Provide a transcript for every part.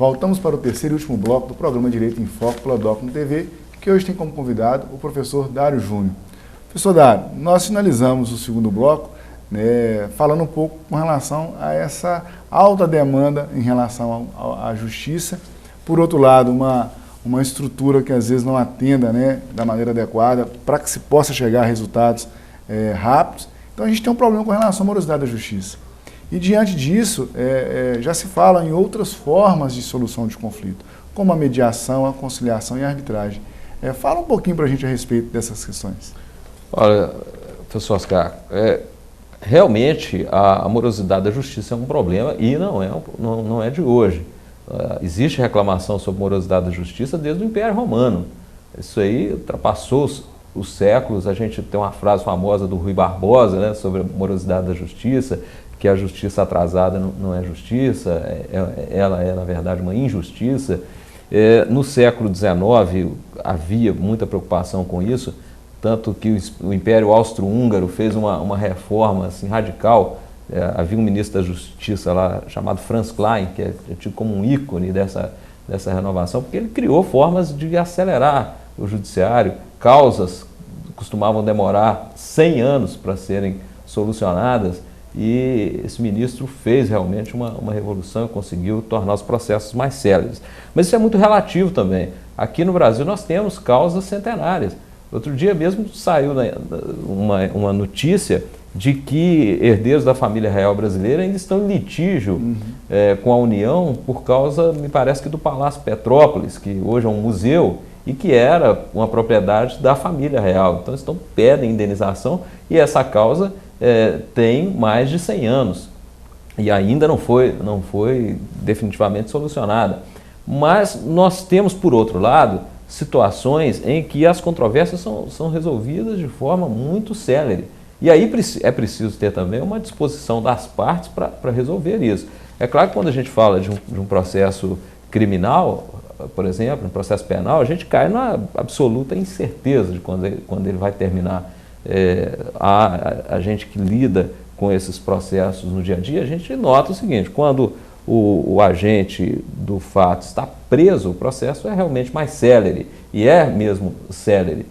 Voltamos para o terceiro e último bloco do programa Direito em Foco pela Docno TV, que hoje tem como convidado o professor Dário Júnior. Professor Dário, nós finalizamos o segundo bloco, falando um pouco com relação a essa alta demanda em relação à justiça. Por outro lado, uma estrutura que às vezes não atenda da maneira adequada para que se possa chegar a resultados rápidos. Então a gente tem um problema com relação à morosidade da justiça. E diante disso, já se fala em outras formas de solução de conflito, como a mediação, a conciliação e a arbitragem. Fala um pouquinho para a gente a respeito dessas questões. Olha, professor Oscar, realmente a morosidade da justiça é um problema e não é de hoje. Existe reclamação sobre morosidade da justiça desde o Império Romano. Isso aí ultrapassou os séculos. A gente tem uma frase famosa do Rui Barbosa, sobre a morosidade da justiça, que a justiça atrasada não é justiça, ela é, na verdade, uma injustiça. No século XIX havia muita preocupação com isso, tanto que o Império Austro-Húngaro fez uma reforma assim, radical. Havia um ministro da Justiça lá chamado Franz Klein, que é tido como um ícone dessa renovação, porque ele criou formas de acelerar o judiciário. Causas costumavam demorar 100 anos para serem solucionadas, e esse ministro fez realmente uma revolução e conseguiu tornar os processos mais céleres. Mas isso é muito relativo também. Aqui no Brasil nós temos causas centenárias. Outro dia mesmo saiu uma notícia de que herdeiros da família real brasileira ainda estão em litígio com a União por causa, me parece que do Palácio Petrópolis, que hoje é um museu e que era uma propriedade da família real. Então pedem indenização e essa causa tem mais de 100 anos e ainda não foi definitivamente solucionada. Mas nós temos, por outro lado, situações em que as controvérsias são resolvidas de forma muito célere. E aí é preciso ter também uma disposição das partes para resolver isso. É claro que quando a gente fala de um processo criminal, por exemplo, um processo penal, a gente cai na absoluta incerteza de quando ele vai terminar. A gente que lida com esses processos no dia a dia, a gente nota o seguinte: quando o agente do fato está preso, o processo é realmente mais célere, e é mesmo célere.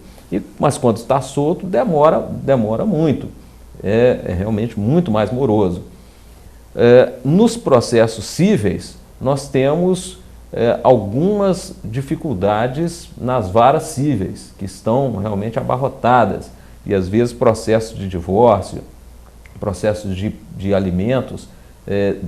Mas quando está solto, demora muito, é realmente muito mais moroso. Nos processos cíveis, nós temos algumas dificuldades nas varas cíveis, que estão realmente abarrotadas, e às vezes processos de divórcio, processos de alimentos,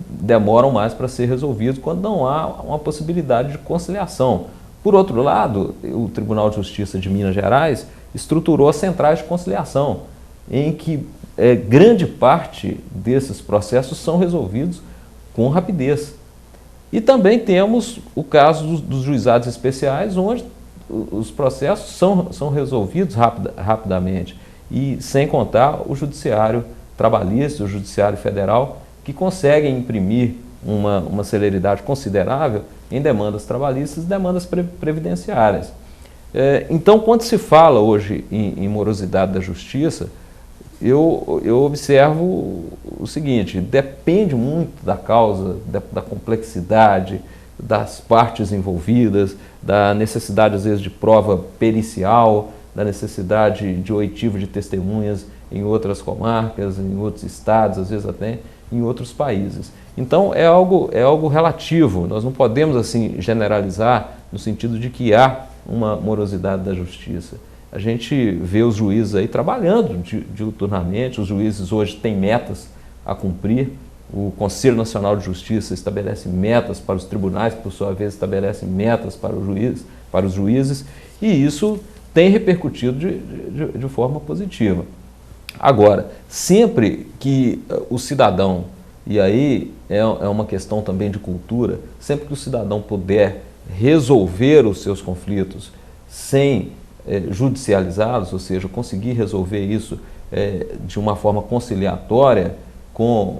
demoram mais para ser resolvidos quando não há uma possibilidade de conciliação. Por outro lado, o Tribunal de Justiça de Minas Gerais estruturou as centrais de conciliação, em que grande parte desses processos são resolvidos com rapidez. E também temos o caso dos juizados especiais, onde os processos são resolvidos rapidamente, e sem contar o judiciário trabalhista, o judiciário federal, que conseguem imprimir uma celeridade considerável em demandas trabalhistas e demandas previdenciárias. Então, quando se fala hoje em morosidade da justiça, eu observo o seguinte: depende muito da causa, da complexidade, das partes envolvidas, da necessidade, às vezes, de prova pericial, da necessidade de oitivo de testemunhas em outras comarcas, em outros estados, às vezes até em outros países. Então é algo relativo, nós não podemos assim generalizar no sentido de que há uma morosidade da justiça. A gente vê os juízes aí trabalhando diuturnamente, os juízes hoje têm metas a cumprir, o Conselho Nacional de Justiça estabelece metas para os tribunais, que por sua vez estabelecem metas para os juízes, e isso tem repercutido de forma positiva. Agora, sempre que o cidadão, e aí é uma questão também de cultura, sempre que o cidadão puder resolver os seus conflitos sem judicializá-los, ou seja, conseguir resolver isso de uma forma conciliatória com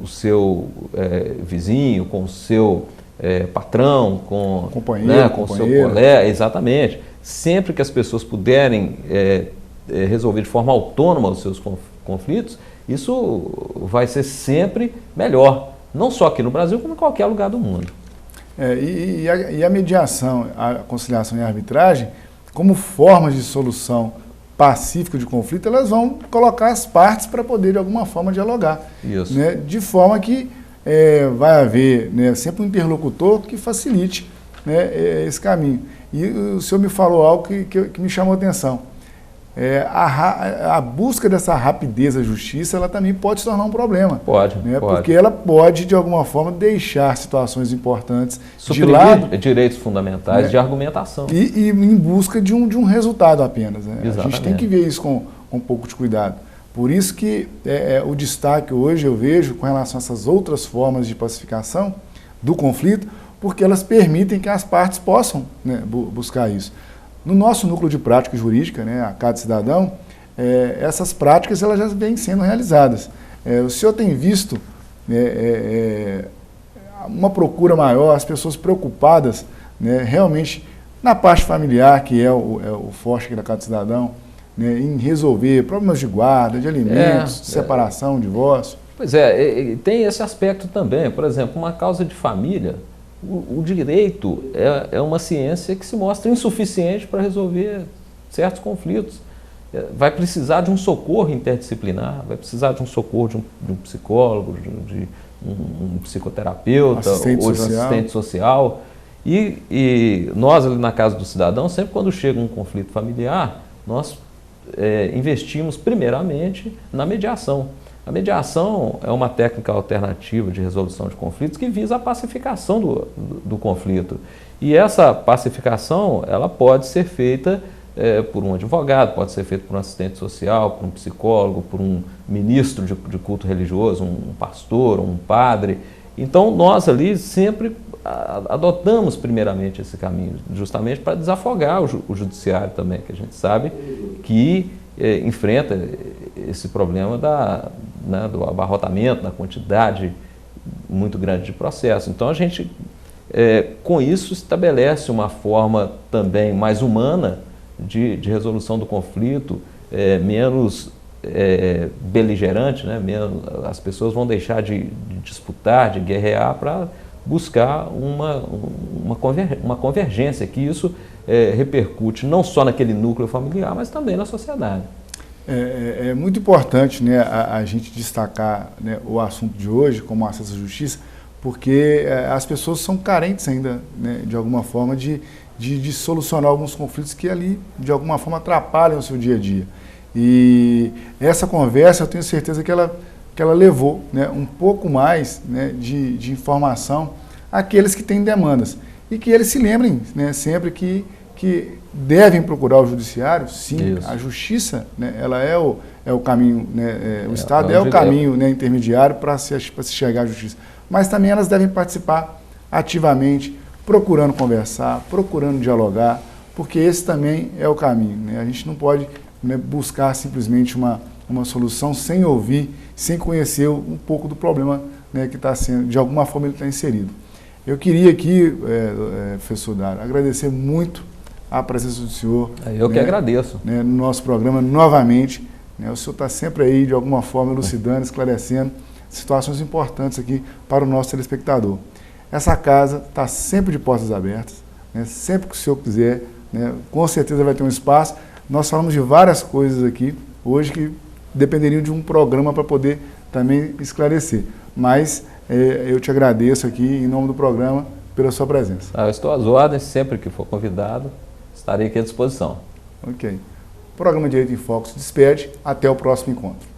o seu vizinho, com o seu patrão, com o seu colega, exatamente. Sempre que as pessoas puderem resolver de forma autônoma os seus conflitos, isso vai ser sempre melhor, não só aqui no Brasil, como em qualquer lugar do mundo. E a mediação, a conciliação e a arbitragem, como formas de solução pacífica de conflito, elas vão colocar as partes para poder, de alguma forma, dialogar. Isso. Né? De forma que vai haver, né, sempre um interlocutor que facilite, né, esse caminho. E o senhor me falou algo que me chamou a atenção. A busca dessa rapidez da justiça, ela também pode se tornar um problema. Pode. Porque ela pode, de alguma forma, deixar situações importantes suprimir de lado. Direitos fundamentais, né, de argumentação. E em busca de um resultado apenas. Né? A gente tem que ver isso com um pouco de cuidado. Por isso que o destaque hoje eu vejo com relação a essas outras formas de pacificação do conflito, porque elas permitem que as partes possam, né, buscar isso. No nosso núcleo de prática jurídica, né, a Cada Cidadão, essas práticas elas já vêm sendo realizadas. O senhor tem visto uma procura maior, as pessoas preocupadas, né, realmente na parte familiar, que é o forte aqui da Cada Cidadão, né, em resolver problemas de guarda, de alimentos, de separação, divórcio? Pois tem esse aspecto também. Por exemplo, uma causa de família, o direito é uma ciência que se mostra insuficiente para resolver certos conflitos. Vai precisar de um socorro interdisciplinar, vai precisar de um socorro de um psicólogo, de um psicoterapeuta ou de um assistente social. E nós, ali na Casa do Cidadão, sempre quando chega um conflito familiar, nós investimos primeiramente na mediação. A mediação é uma técnica alternativa de resolução de conflitos que visa a pacificação do conflito. E essa pacificação, ela pode ser feita por um advogado, pode ser feita por um assistente social, por um psicólogo, por um ministro de culto religioso, um pastor, um padre. Então, nós ali sempre adotamos primeiramente esse caminho, justamente para desafogar o judiciário também, que a gente sabe que enfrenta esse problema do abarrotamento, da quantidade muito grande de processo. Então a gente, com isso, estabelece uma forma também mais humana de resolução do conflito, menos beligerante, né? As pessoas vão deixar de disputar, de guerrear para buscar uma convergência, que isso repercute não só naquele núcleo familiar, mas também na sociedade. É muito importante, né, a gente destacar, né, o assunto de hoje como acesso à justiça, porque as pessoas são carentes ainda, né, de alguma forma, de solucionar alguns conflitos que ali, de alguma forma, atrapalham o seu dia a dia. E essa conversa, eu tenho certeza que ela levou, né, um pouco mais, né, de informação àqueles que têm demandas. E que eles se lembrem, né, sempre que devem procurar o judiciário. Sim, isso. A justiça, né, ela é o caminho, né, o Estado é o caminho, né, intermediário para se chegar à justiça. Mas também elas devem participar ativamente, procurando conversar, procurando dialogar, porque esse também é o caminho. Né? A gente não pode, né, buscar simplesmente uma solução sem ouvir, sem conhecer um pouco do problema, né, que está sendo, de alguma forma ele está inserido. Eu queria aqui, professor Dário, agradecer muito a presença do senhor. Eu que agradeço. Né, no nosso programa, novamente. Né, o senhor está sempre aí, de alguma forma, elucidando, esclarecendo situações importantes aqui para o nosso telespectador. Essa casa está sempre de portas abertas, né, sempre que o senhor quiser, né, com certeza vai ter um espaço. Nós falamos de várias coisas aqui hoje que dependeriam de um programa para poder também esclarecer. Mas eu te agradeço aqui, em nome do programa, pela sua presença. Eu estou às ordens, sempre que for convidado, estarei aqui à disposição. Ok. O programa Direito em Foco se despede. Até o próximo encontro.